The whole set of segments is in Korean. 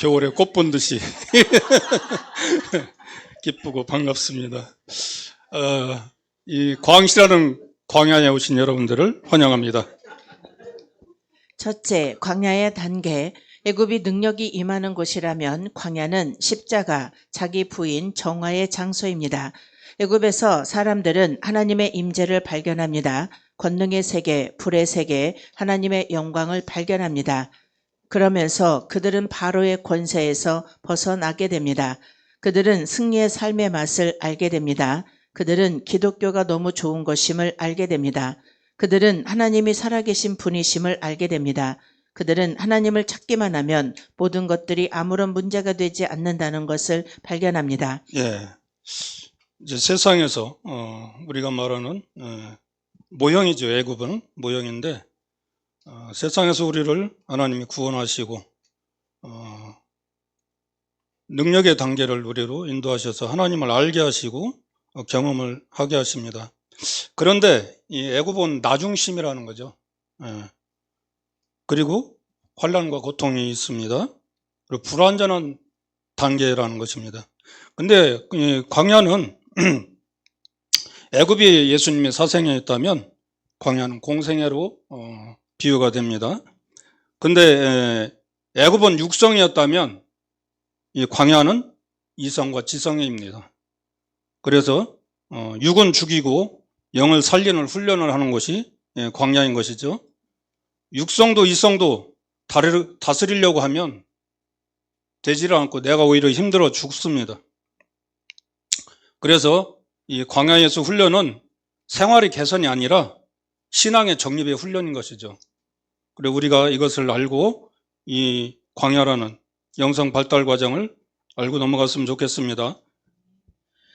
겨울에 꽃 본 듯이 기쁘고 반갑습니다. 이 광시라는 광야에 오신 여러분들을 환영합니다. 첫째, 광야의 단계. 애굽이 능력이 임하는 곳이라면 광야는 십자가, 자기 부인 정화의 장소입니다. 애굽에서 사람들은 하나님의 임재를 발견합니다. 권능의 세계, 불의 세계, 하나님의 영광을 발견합니다. 그러면서 그들은 바로의 권세에서 벗어나게 됩니다. 그들은 승리의 삶의 맛을 알게 됩니다. 그들은 기독교가 너무 좋은 것임을 알게 됩니다. 그들은 하나님이 살아계신 분이심을 알게 됩니다. 그들은 하나님을 찾기만 하면 모든 것들이 아무런 문제가 되지 않는다는 것을 발견합니다. 예, 이제 세상에서 우리가 말하는 모형이죠. 애굽은 모형인데 세상에서 우리를 하나님이 구원하시고 능력의 단계를 우리로 인도하셔서 하나님을 알게 하시고 경험을 하게 하십니다. 그런데 이 애굽은 나중심이라는 거죠. 그리고 환난과 고통이 있습니다. 그리고 불완전한 단계라는 것입니다. 근데 이 광야는 애굽이 예수님의 사생애였다면 광야는 공생애로 비유가 됩니다. 근데 애굽은 육성이었다면 이 광야는 이성과 지성애입니다. 그래서 육은 죽이고 영을 살리는 훈련을 하는 것이 광야인 것이죠. 육성도 이성도 다스리려고 하면 되지를 않고 내가 오히려 힘들어 죽습니다. 그래서 이 광야에서 훈련은 생활의 개선이 아니라 신앙의 정립의 훈련인 것이죠. 그리고 우리가 이것을 알고 이 광야라는 영성 발달 과정을 알고 넘어갔으면 좋겠습니다.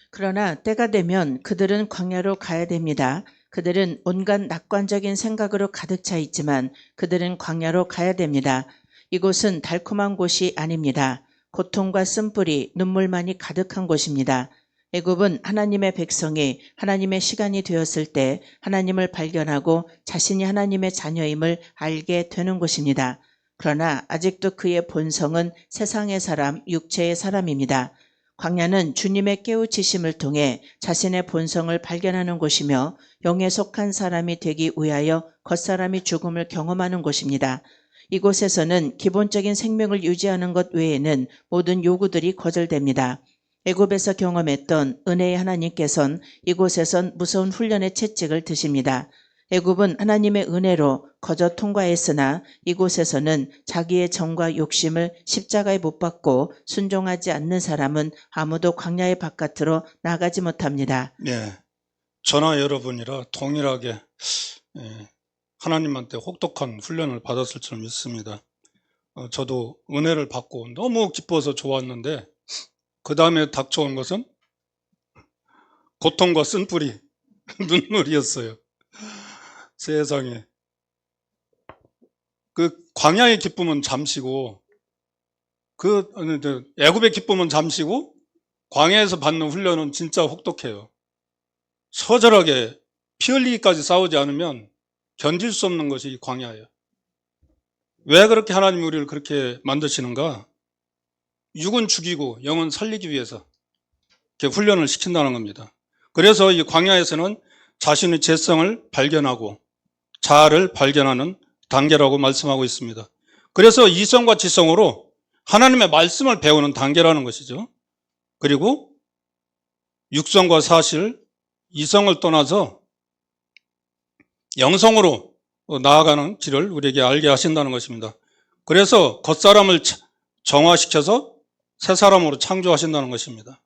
그러나 때가 되면 그들은 광야로 가야 됩니다. 그들은 온갖 낙관적인 생각으로 가득 차 있지만 그들은 광야로 가야 됩니다. 이곳은 달콤한 곳이 아닙니다. 고통과 쓴뿌리, 눈물만이 가득한 곳입니다. 애굽은 하나님의 백성이 하나님의 시간이 되었을 때 하나님을 발견하고 자신이 하나님의 자녀임을 알게 되는 곳입니다. 그러나 아직도 그의 본성은 세상의 사람, 육체의 사람입니다. 광야는 주님의 깨우치심을 통해 자신의 본성을 발견하는 곳이며 영에 속한 사람이 되기 위하여 겉사람이 죽음을 경험하는 곳입니다. 이곳에서는 기본적인 생명을 유지하는 것 외에는 모든 요구들이 거절됩니다. 애굽에서 경험했던 은혜의 하나님께서는 이곳에선 무서운 훈련의 채찍을 드십니다. 애굽은 하나님의 은혜로 거저 통과했으나 이곳에서는 자기의 정과 욕심을 십자가에 못 박고 순종하지 않는 사람은 아무도 광야의 바깥으로 나가지 못합니다. 네, 저나 여러분이라 동일하게 하나님한테 혹독한 훈련을 받았을 줄 믿습니다. 저도 은혜를 받고 너무 기뻐서 좋았는데 그 다음에 닥쳐온 것은 고통과 쓴뿌리, 눈물이었어요. 세상에. 그 광야의 기쁨은 잠시고 애굽의 기쁨은 잠시고 광야에서 받는 훈련은 진짜 혹독해요. 처절하게 피 흘리기까지 싸우지 않으면 견딜 수 없는 것이 이 광야예요. 왜 그렇게 하나님이 우리를 그렇게 만드시는가? 육은 죽이고 영은 살리기 위해서 이렇게 훈련을 시킨다는 겁니다. 그래서 이 광야에서는 자신의 죄성을 발견하고 자아를 발견하는 단계라고 말씀하고 있습니다. 그래서 이성과 지성으로 하나님의 말씀을 배우는 단계라는 것이죠. 그리고 육성과 사실, 이성을 떠나서 영성으로 나아가는 길을 우리에게 알게 하신다는 것입니다. 그래서 겉사람을 정화시켜서 새 사람으로 창조하신다는 것입니다.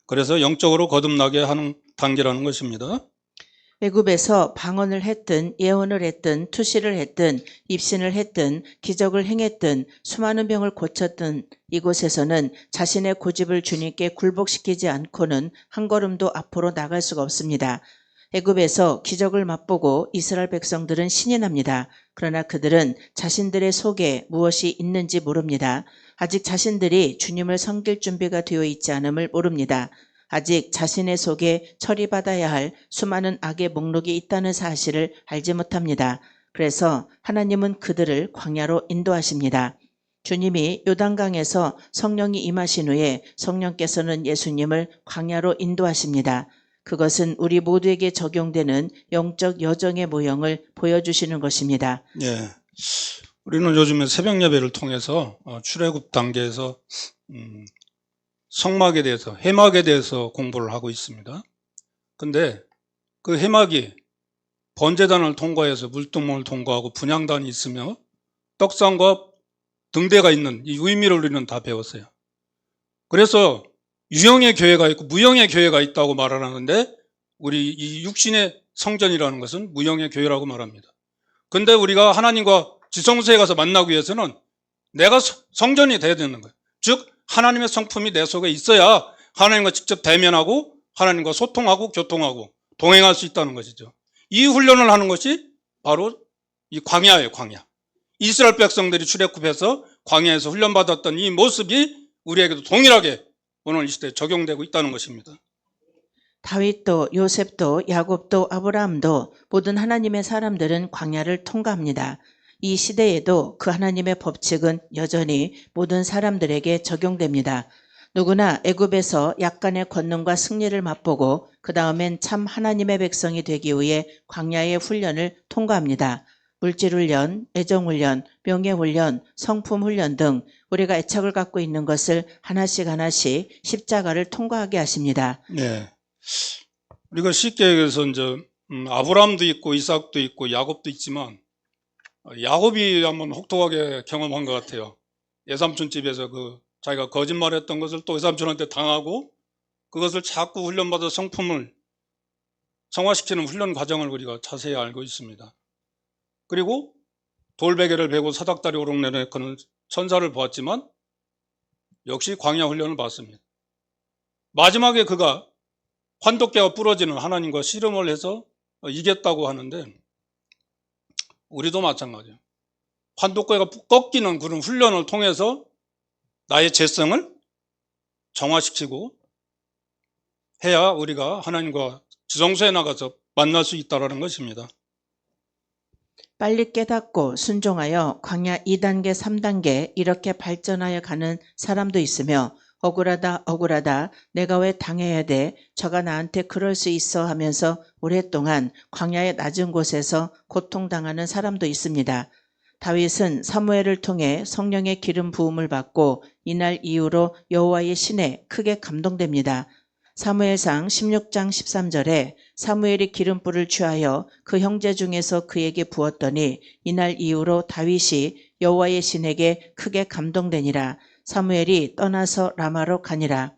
그래서 영적으로 거듭나게 하는 단계라는 것입니다. 애굽에서 방언을 했든 예언을 했든 투시를 했든 입신을 했든 기적을 행했든 수많은 병을 고쳤든 이곳에서는 자신의 고집을 주님께 굴복시키지 않고는 한 걸음도 앞으로 나갈 수가 없습니다. 애굽에서 기적을 맛보고 이스라엘 백성들은 신이 납니다. 그러나 그들은 자신들의 속에 무엇이 있는지 모릅니다. 아직 자신들이 주님을 섬길 준비가 되어 있지 않음을 모릅니다. 아직 자신의 속에 처리받아야 할 수많은 악의 목록이 있다는 사실을 알지 못합니다. 그래서 하나님은 그들을 광야로 인도하십니다. 주님이 요단강에서 성령이 임하신 후에 성령께서는 예수님을 광야로 인도하십니다. 그것은 우리 모두에게 적용되는 영적 여정의 모형을 보여주시는 것입니다. 예. 우리는 요즘에 새벽 예배를 통해서 출애굽 단계에서 성막에 대해서, 해막에 대해서 공부를 하고 있습니다. 근데 그 해막이 번제단을 통과해서 물두멍을 통과하고 분향단이 있으며 떡상과 등대가 있는 이 의미를 우리는 다 배웠어요. 그래서 유형의 교회가 있고 무형의 교회가 있다고 말을 하는데 우리 이 육신의 성전이라는 것은 무형의 교회라고 말합니다. 근데 우리가 하나님과 지성소에 가서 만나기 위해서는 내가 성전이 돼야 되는 거예요. 즉 하나님의 성품이 내 속에 있어야 하나님과 직접 대면하고 하나님과 소통하고 교통하고 동행할 수 있다는 것이죠. 이 훈련을 하는 것이 바로 이 광야예요. 광야. 이스라엘 백성들이 출애굽해서 광야에서 훈련받았던 이 모습이 우리에게도 동일하게 오늘 이 시대에 적용되고 있다는 것입니다. 다윗도 요셉도 야곱도 아브라함도 모든 하나님의 사람들은 광야를 통과합니다. 이 시대에도 그 하나님의 법칙은 여전히 모든 사람들에게 적용됩니다. 누구나 애굽에서 약간의 권능과 승리를 맛보고 그 다음엔 참 하나님의 백성이 되기 위해 광야의 훈련을 통과합니다. 물질훈련, 애정훈련, 명예훈련, 성품훈련 등 우리가 애착을 갖고 있는 것을 하나씩 십자가를 통과하게 하십니다. 네. 우리가 쉽게 얘기해서 이제 아브라함도 있고 이삭도 있고 야곱도 있지만 야곱이 한번 혹독하게 경험한 것 같아요. 외삼촌 집에서 자기가 거짓말했던 것을 또 외삼촌한테 당하고 그것을 자꾸 훈련받아 성품을 성화시키는 훈련 과정을 우리가 자세히 알고 있습니다. 그리고 돌베개를 베고 사닥다리 오르내리는 천사를 보았지만 역시 광야 훈련을 받습니다. 마지막에 그가 환독계가 부러지는 하나님과 씨름을 해서 이겼다고 하는데 우리도 마찬가지예요. 환독계가 꺾이는 그런 훈련을 통해서 나의 죄성을 정화시키고 해야 우리가 하나님과 지성소에 나가서 만날 수 있다는 것입니다. 빨리 깨닫고 순종하여 광야 2단계, 3단계 이렇게 발전하여 가는 사람도 있으며 억울하다, 내가 왜 당해야 돼, 저가 나한테 그럴 수 있어 하면서 오랫동안 광야의 낮은 곳에서 고통당하는 사람도 있습니다. 다윗은 사무엘을 통해 성령의 기름 부음을 받고 이날 이후로 여호와의 신에 크게 감동됩니다. 사무엘상 16장 13절에 사무엘이 기름불을 취하여 그 형제 중에서 그에게 부었더니 이날 이후로 다윗이 여호와의 신에게 크게 감동되니라. 사무엘이 떠나서 라마로 가니라.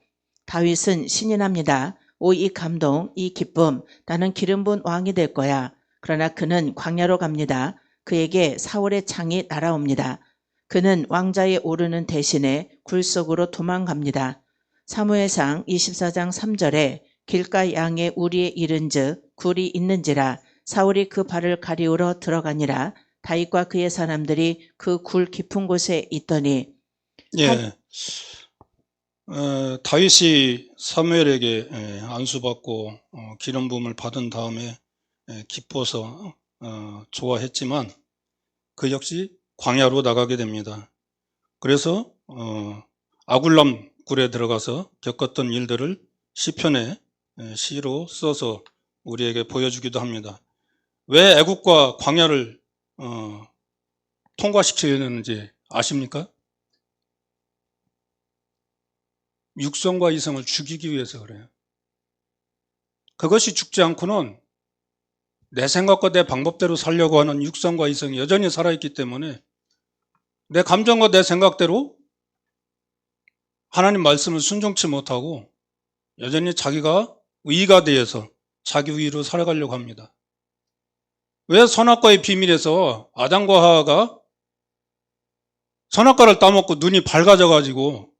다윗은 신이 납니다. 오, 이 감동, 이 기쁨, 나는 기름 부은 왕이 될 거야. 그러나 그는 광야로 갑니다. 그에게 사울의 창이 날아옵니다. 그는 왕자에 오르는 대신에 굴 속으로 도망갑니다. 사무엘상 24장 3절에 길가 양에 우리에 이른즉 굴이 있는지라 사울이 그 발을 가리우러 들어가니라. 다윗과 그의 사람들이 그 굴 깊은 곳에 있더니 예. 다윗이 사무엘에게 안수받고 기름 부음을 받은 다음에 기뻐서 좋아했지만 그 역시 광야로 나가게 됩니다. 그래서 아굴람 굴에 들어가서 겪었던 일들을 시편에 시로 써서 우리에게 보여주기도 합니다. 왜 애국과 광야를 통과시키려는지 아십니까? 육성과 이성을 죽이기 위해서 그래요. 그것이 죽지 않고는 내 생각과 내 방법대로 살려고 하는 육성과 이성이 여전히 살아있기 때문에 내 감정과 내 생각대로 하나님 말씀을 순종치 못하고 여전히 자기가 의가 되어서 자기 의로 살아가려고 합니다. 왜 선악과의 비밀에서 아담과 하와가 선악과를 따먹고 눈이 밝아져가지고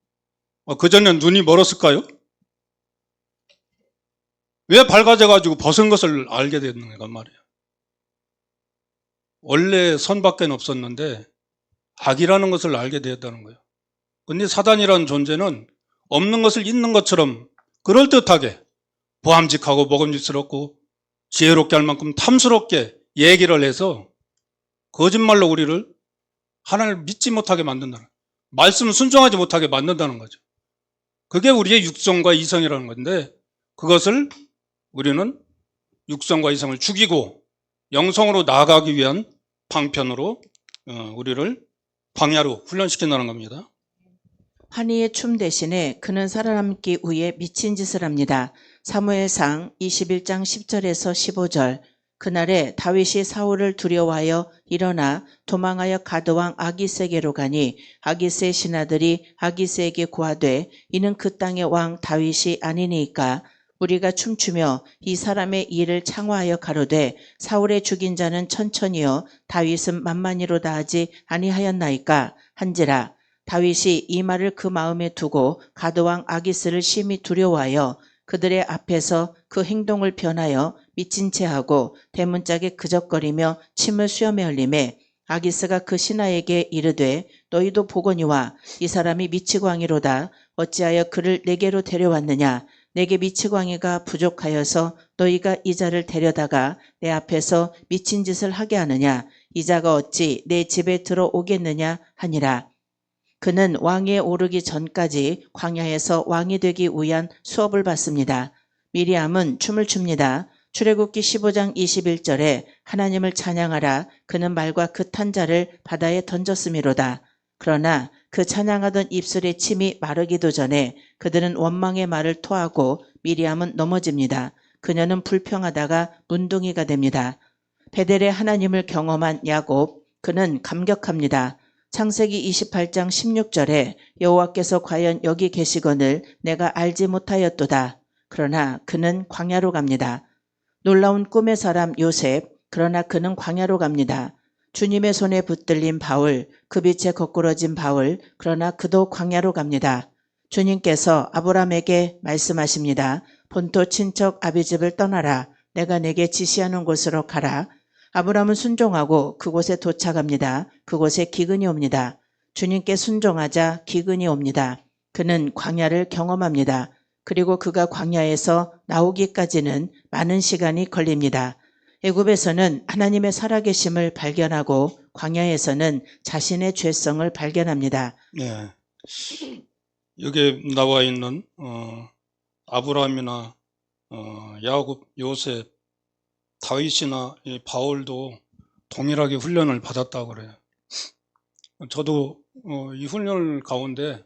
그전엔 눈이 멀었을까요? 왜 밝아져가지고 벗은 것을 알게 됐는가 말이에요. 원래 선밖에 없었는데 악이라는 것을 알게 되었다는 거예요. 근데 사단이라는 존재는 없는 것을 있는 것처럼 그럴듯하게 보암직하고 먹음직스럽고 지혜롭게 할 만큼 탐스럽게 얘기를 해서 거짓말로 우리를 하나님을 믿지 못하게 만든다는 거예요. 말씀을 순종하지 못하게 만든다는 거죠. 그게 우리의 육성과 이성이라는 건데 그것을 우리는 육성과 이성을 죽이고 영성으로 나아가기 위한 방편으로 우리를 광야로 훈련시킨다는 겁니다. 환희의 춤 대신에 그는 살아남기 위해 미친 짓을 합니다. 사무엘상 21장 10절에서 15절. 그날에 다윗이 사울을 두려워하여 일어나 도망하여 가드왕 아기스에게로 가니 아기스의 신하들이 아기스에게 고하되 이는 그 땅의 왕 다윗이 아니니까 우리가 춤추며 이 사람의 일을 창화하여 가로되 사울의 죽인 자는 천천히요 다윗은 만만히로다 하지 아니하였나이까 한지라. 다윗이 이 말을 그 마음에 두고 가드왕 아기스를 심히 두려워하여 그들의 앞에서 그 행동을 변하여 미친 채 하고 대문짝에 그적거리며 침을 수염에 흘리매 아기스가 그 신하에게 이르되 너희도 보거니와 이 사람이 미치광이로다. 어찌하여 그를 내게로 데려왔느냐. 내게 미치광이가 부족하여서 너희가 이 자를 데려다가 내 앞에서 미친 짓을 하게 하느냐. 이 자가 어찌 내 집에 들어오겠느냐 하니라. 그는 왕위에 오르기 전까지 광야에서 왕이 되기 위한 수업을 받습니다. 미리암은 춤을 춥니다. 출애굽기 15장 21절에 하나님을 찬양하라. 그는 말과 그 탄 자를 바다에 던졌음이로다. 그러나 그 찬양하던 입술의 침이 마르기도 전에 그들은 원망의 말을 토하고 미리암은 넘어집니다. 그녀는 불평하다가 문둥이가 됩니다. 베델의 하나님을 경험한 야곱, 그는 감격합니다. 창세기 28장 16절에 여호와께서 과연 여기 계시거늘 내가 알지 못하였도다. 그러나 그는 광야로 갑니다. 놀라운 꿈의 사람 요셉, 그러나 그는 광야로 갑니다. 주님의 손에 붙들린 바울, 그 빛에 거꾸러진 바울, 그러나 그도 광야로 갑니다. 주님께서 아브라함에게 말씀하십니다. 본토 친척 아비집을 떠나라. 내가 내게 지시하는 곳으로 가라. 아브라함은 순종하고 그곳에 도착합니다. 그곳에 기근이 옵니다. 주님께 순종하자 기근이 옵니다. 그는 광야를 경험합니다. 그리고 그가 광야에서 나오기까지는 많은 시간이 걸립니다. 애굽에서는 하나님의 살아계심을 발견하고 광야에서는 자신의 죄성을 발견합니다. 네. 여기에 나와 있는 아브라함이나 야곱, 요셉, 다윗이나 이 바울도 동일하게 훈련을 받았다고 그래요. 저도 이 훈련 가운데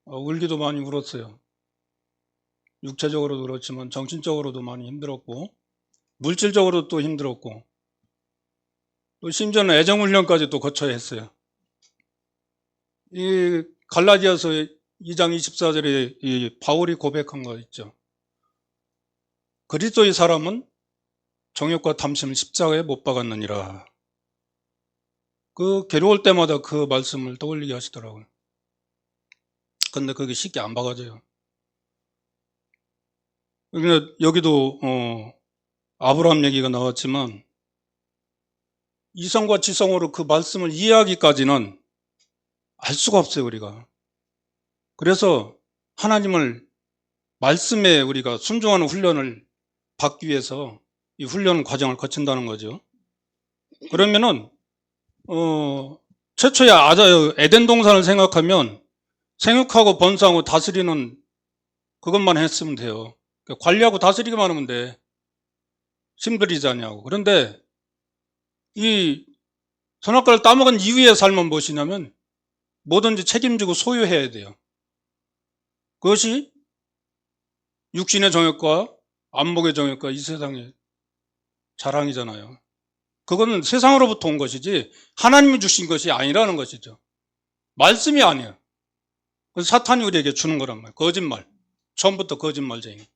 울기도 많이 울었어요. 육체적으로도 그렇지만 정신적으로도 많이 힘들었고 물질적으로도 또 힘들었고 또 심지어는 애정훈련까지 또 거쳐야 했어요. 이 갈라디아서 2장 24절에 이 바울이 고백한 거 있죠. 그리스도의 사람은 정욕과 탐심을 십자가에 못 박았느니라. 그 괴로울 때마다 그 말씀을 떠올리게 하시더라고요. 근데 그게 쉽게 안 박아져요. 그러니까 여기도 아브라함 얘기가 나왔지만 이성과 지성으로 그 말씀을 이해하기까지는 알 수가 없어요, 우리가. 그래서 하나님을 말씀에 우리가 순종하는 훈련을 받기 위해서 이 훈련 과정을 거친다는 거죠. 그러면은 최초의 에덴 동산을 생각하면 생육하고 번성하고 다스리는 그것만 했으면 돼요. 관리하고 다스리기만 하면 돼. 힘들이지 않냐고. 그런데 이 선악과를 따먹은 이후의 삶은 무엇이냐면 뭐든지 책임지고 소유해야 돼요. 그것이 육신의 정욕과 안목의 정욕과 이 세상의 자랑이잖아요. 그거는 세상으로부터 온 것이지 하나님이 주신 것이 아니라는 것이죠. 말씀이 아니에요. 그래서 사탄이 우리에게 주는 거란 말이에요. 거짓말. 처음부터 거짓말쟁이.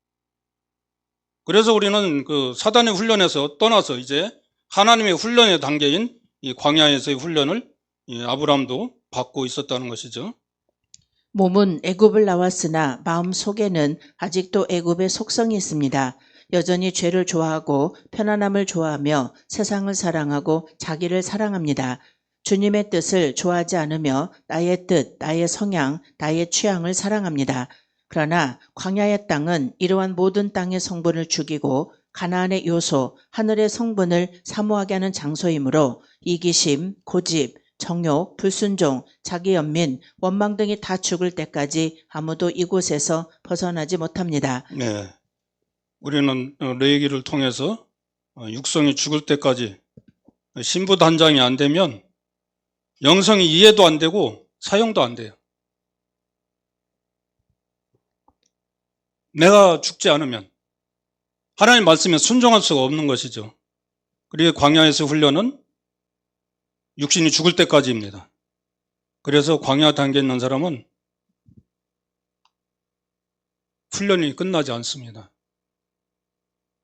그래서 우리는 그 사단의 훈련에서 떠나서 이제 하나님의 훈련의 단계인 이 광야에서의 훈련을 이 아브라함도 받고 있었다는 것이죠. 몸은 애굽을 나왔으나 마음 속에는 아직도 애굽의 속성이 있습니다. 여전히 죄를 좋아하고 편안함을 좋아하며 세상을 사랑하고 자기를 사랑합니다. 주님의 뜻을 좋아하지 않으며 나의 뜻, 나의 성향, 나의 취향을 사랑합니다. 그러나 광야의 땅은 이러한 모든 땅의 성분을 죽이고 가나안의 요소, 하늘의 성분을 사모하게 하는 장소이므로 이기심, 고집, 정욕, 불순종, 자기연민, 원망 등이 다 죽을 때까지 아무도 이곳에서 벗어나지 못합니다. 네. 우리는 레위기를 통해서 육성이 죽을 때까지 신부 단장이 안 되면 영성이 이해도 안 되고 사용도 안 돼요. 내가 죽지 않으면 하나님 말씀에 순종할 수가 없는 것이죠. 그리고 광야에서 훈련은 육신이 죽을 때까지입니다. 그래서 광야 단계에 있는 사람은 훈련이 끝나지 않습니다.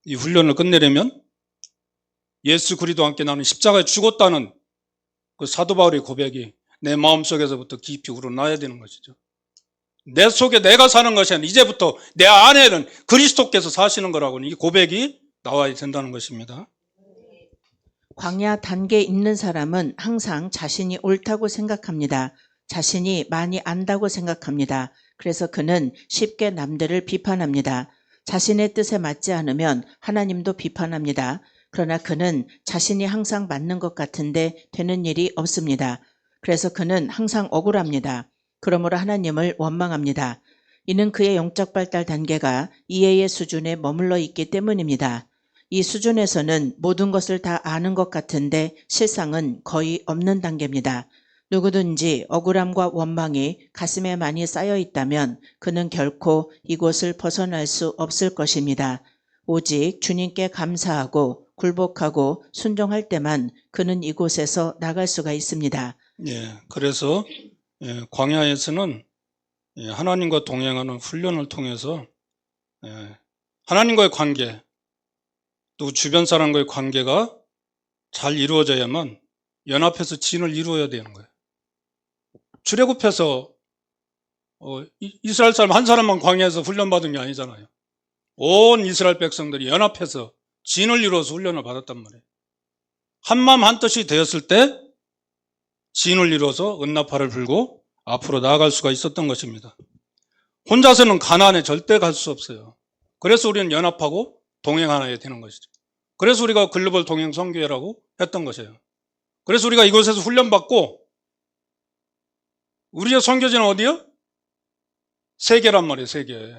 이 훈련을 끝내려면 예수 그리스도와 함께 나는 십자가에 죽었다는 그 사도 바울의 고백이 내 마음속에서부터 깊이 우러나야 되는 것이죠. 내 속에 내가 사는 것이 아니라 이제부터 내 안에는 그리스도께서 사시는 거라고는 이 고백이 나와야 된다는 것입니다. 광야 단계에 있는 사람은 항상 자신이 옳다고 생각합니다. 자신이 많이 안다고 생각합니다. 그래서 그는 쉽게 남들을 비판합니다. 자신의 뜻에 맞지 않으면 하나님도 비판합니다. 그러나 그는 자신이 항상 맞는 것 같은데 되는 일이 없습니다. 그래서 그는 항상 억울합니다. 그러므로 하나님을 원망합니다. 이는 그의 영적 발달 단계가 이해의 수준에 머물러 있기 때문입니다. 이 수준에서는 모든 것을 다 아는 것 같은데 실상은 거의 없는 단계입니다. 누구든지 억울함과 원망이 가슴에 많이 쌓여 있다면 그는 결코 이곳을 벗어날 수 없을 것입니다. 오직 주님께 감사하고 굴복하고 순종할 때만 그는 이곳에서 나갈 수가 있습니다. 그래서 광야에서는 하나님과 동행하는 훈련을 통해서 하나님과의 관계, 또 주변 사람과의 관계가 잘 이루어져야만 연합해서 진을 이루어야 되는 거예요. 출애굽해서 이스라엘 사람 한 사람만 광야에서 훈련받은 게 아니잖아요. 온 이스라엘 백성들이 연합해서 진을 이루어서 훈련을 받았단 말이에요. 한마음 한뜻이 되었을 때 진을 이루어서 은나팔을 불고 앞으로 나아갈 수가 있었던 것입니다. 혼자서는 가나안에 절대 갈 수 없어요. 그래서 우리는 연합하고 동행하여야 되는 것이죠. 그래서 우리가 글로벌 동행 선교회라고 했던 것이에요. 그래서 우리가 이곳에서 훈련받고 우리의 선교지는 어디요? 세계란 말이에요. 세계.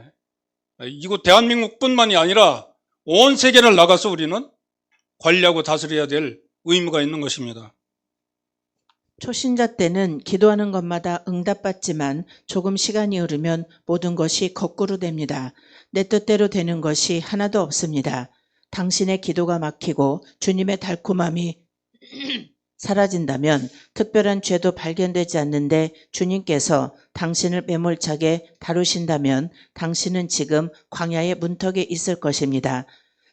이곳 대한민국뿐만이 아니라 온 세계를 나가서 우리는 관리하고 다스려야 될 의무가 있는 것입니다. 초신자 때는 기도하는 것마다 응답받지만 조금 시간이 흐르면 모든 것이 거꾸로 됩니다. 내 뜻대로 되는 것이 하나도 없습니다. 당신의 기도가 막히고 주님의 달콤함이 사라진다면 특별한 죄도 발견되지 않는데 주님께서 당신을 매몰차게 다루신다면 당신은 지금 광야의 문턱에 있을 것입니다.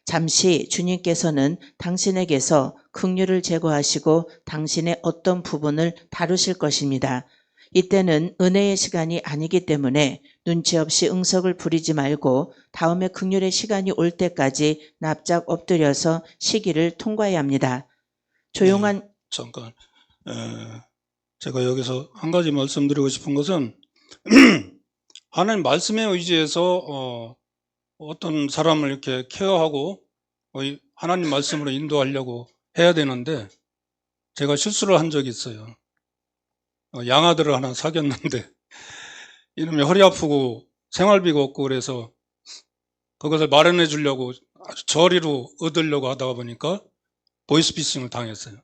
잠시 주님께서는 당신에게서 긍휼을 제거하시고 당신의 어떤 부분을 다루실 것입니다. 이때는 은혜의 시간이 아니기 때문에 눈치 없이 응석을 부리지 말고 다음에 긍휼의 시간이 올 때까지 납작 엎드려서 시기를 통과해야 합니다. 조용한 잠깐, 제가 여기서 한 가지 말씀드리고 싶은 것은 하나님 말씀에 의지해서 어떤 사람을 이렇게 케어하고 하나님 말씀으로 인도하려고 해야 되는데 제가 실수를 한 적이 있어요. 양아들을 하나 사귀었는데 이놈이 허리 아프고 생활비가 없고 그래서 그것을 마련해 주려고 아주 저리로 얻으려고 하다가 보니까 보이스피싱을 당했어요.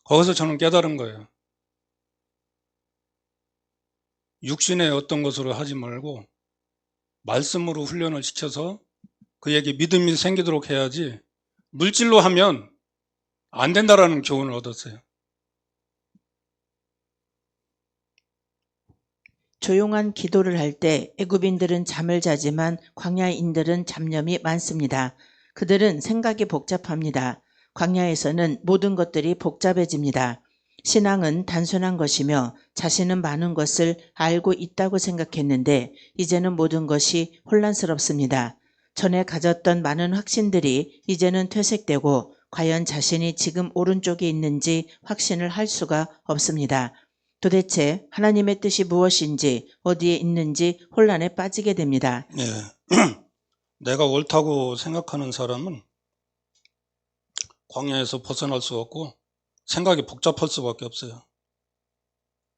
거기서 저는 깨달은 거예요. 육신의 어떤 것으로 하지 말고 말씀으로 훈련을 시켜서 그에게 믿음이 생기도록 해야지 물질로 하면 안 된다라는 교훈을 얻었어요. 조용한 기도를 할 때 애굽인들은 잠을 자지만 광야인들은 잡념이 많습니다. 그들은 생각이 복잡합니다. 광야에서는 모든 것들이 복잡해집니다. 신앙은 단순한 것이며 자신은 많은 것을 알고 있다고 생각했는데 이제는 모든 것이 혼란스럽습니다. 전에 가졌던 많은 확신들이 이제는 퇴색되고 과연 자신이 지금 오른쪽에 있는지 확신을 할 수가 없습니다. 도대체 하나님의 뜻이 무엇인지 어디에 있는지 혼란에 빠지게 됩니다. 내가 옳다고 생각하는 사람은 광야에서 벗어날 수 없고 생각이 복잡할 수밖에 없어요.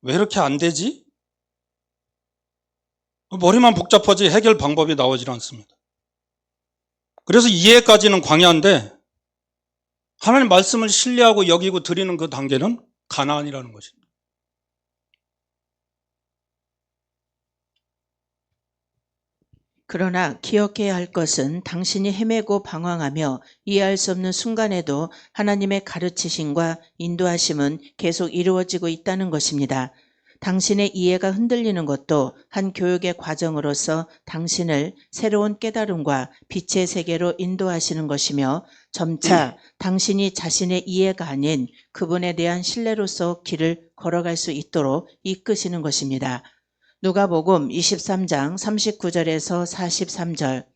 왜 이렇게 안 되지? 머리만 복잡하지 해결 방법이 나오질 않습니다. 그래서 이해까지는 광야인데 하나님 말씀을 신뢰하고 여기고 드리는 그 단계는 가나안이라는 것입니다. 그러나 기억해야 할 것은 당신이 헤매고 방황하며 이해할 수 없는 순간에도 하나님의 가르치심과 인도하심은 계속 이루어지고 있다는 것입니다. 당신의 이해가 흔들리는 것도 한 교육의 과정으로서 당신을 새로운 깨달음과 빛의 세계로 인도하시는 것이며 점차 당신이 자신의 이해가 아닌 그분에 대한 신뢰로서 길을 걸어갈 수 있도록 이끄시는 것입니다. 누가복음 23장 39절에서 43절.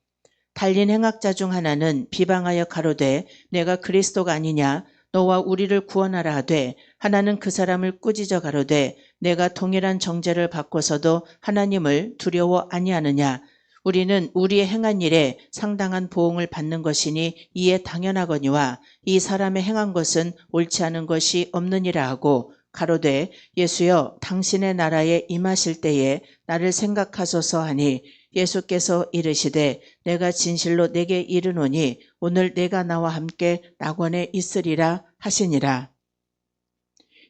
달린 행악자 중 하나는 비방하여 가로되 내가 그리스도가 아니냐 너와 우리를 구원하라 하되 하나는 그 사람을 꾸짖어 가로되 내가 동일한 정죄를 받고서도 하나님을 두려워 아니하느냐 우리는 우리의 행한 일에 상당한 보응을 받는 것이니 이에 당연하거니와 이 사람의 행한 것은 옳지 않은 것이 없느니라 하고 가로되 예수여 당신의 나라에 임하실 때에 나를 생각하소서 하니 예수께서 이르시되 내가 진실로 내게 이르노니 오늘 내가 나와 함께 낙원에 있으리라 하시니라.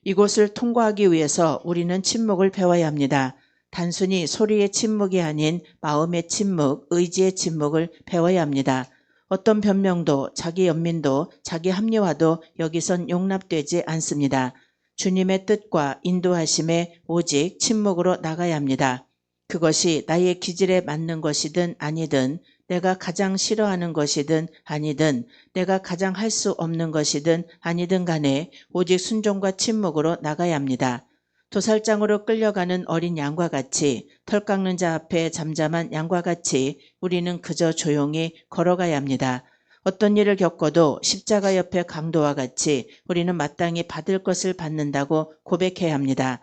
이곳을 통과하기 위해서 우리는 침묵을 배워야 합니다. 단순히 소리의 침묵이 아닌 마음의 침묵, 의지의 침묵을 배워야 합니다. 어떤 변명도 자기 연민도 자기 합리화도 여기선 용납되지 않습니다. 주님의 뜻과 인도하심에 오직 침묵으로 나가야 합니다. 그것이 나의 기질에 맞는 것이든 아니든 내가 가장 싫어하는 것이든 아니든 내가 가장 할 수 없는 것이든 아니든 간에 오직 순종과 침묵으로 나가야 합니다. 도살장으로 끌려가는 어린 양과 같이 털 깎는 자 앞에 잠잠한 양과 같이 우리는 그저 조용히 걸어가야 합니다. 어떤 일을 겪어도 십자가 옆에 강도와 같이 우리는 마땅히 받을 것을 받는다고 고백해야 합니다.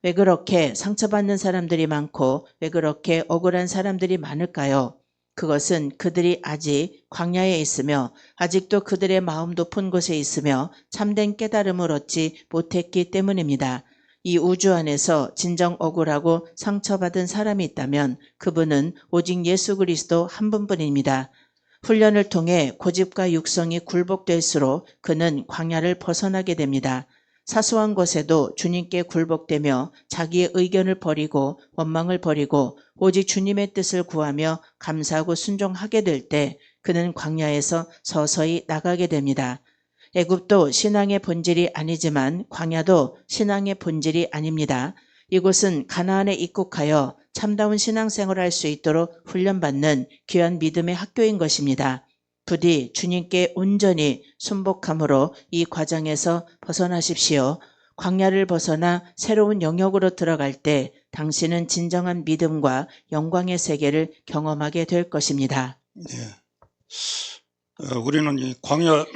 왜 그렇게 상처받는 사람들이 많고 왜 그렇게 억울한 사람들이 많을까요? 그것은 그들이 아직 광야에 있으며 아직도 그들의 마음 높은 곳에 있으며 참된 깨달음을 얻지 못했기 때문입니다. 이 우주 안에서 진정 억울하고 상처받은 사람이 있다면 그분은 오직 예수 그리스도 한 분뿐입니다. 훈련을 통해 고집과 육성이 굴복될수록 그는 광야를 벗어나게 됩니다. 사소한 것에도 주님께 굴복되며 자기의 의견을 버리고 원망을 버리고 오직 주님의 뜻을 구하며 감사하고 순종하게 될 때 그는 광야에서 서서히 나가게 됩니다. 애굽도 신앙의 본질이 아니지만 광야도 신앙의 본질이 아닙니다. 이곳은 가나안에 입국하여 참다운 신앙생활을 할 수 있도록 훈련받는 귀한 믿음의 학교인 것입니다. 부디 주님께 온전히 순복함으로 이 과정에서 벗어나십시오. 광야를 벗어나 새로운 영역으로 들어갈 때 당신은 진정한 믿음과 영광의 세계를 경험하게 될 것입니다. 네. 우리는 이 광야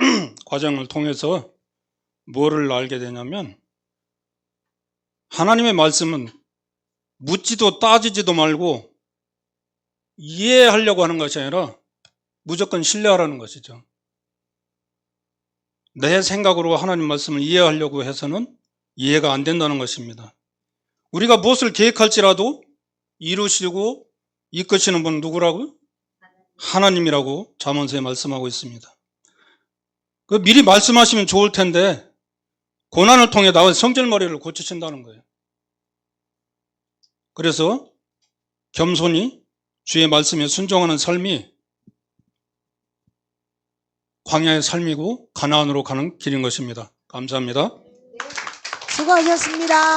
과정을 통해서 뭐를 알게 되냐면 하나님의 말씀은 묻지도 따지지도 말고 이해하려고 하는 것이 아니라 무조건 신뢰하라는 것이죠. 내 생각으로 하나님 말씀을 이해하려고 해서는 이해가 안 된다는 것입니다. 우리가 무엇을 계획할지라도 이루시고 이끄시는 분은 누구라고요? 하나님이라고 잠언서에 말씀하고 있습니다. 미리 말씀하시면 좋을 텐데 고난을 통해 나의 성질머리를 고치신다는 거예요. 그래서 겸손히 주의 말씀에 순종하는 삶이 광야의 삶이고 가나안으로 가는 길인 것입니다. 감사합니다. 수고하셨습니다.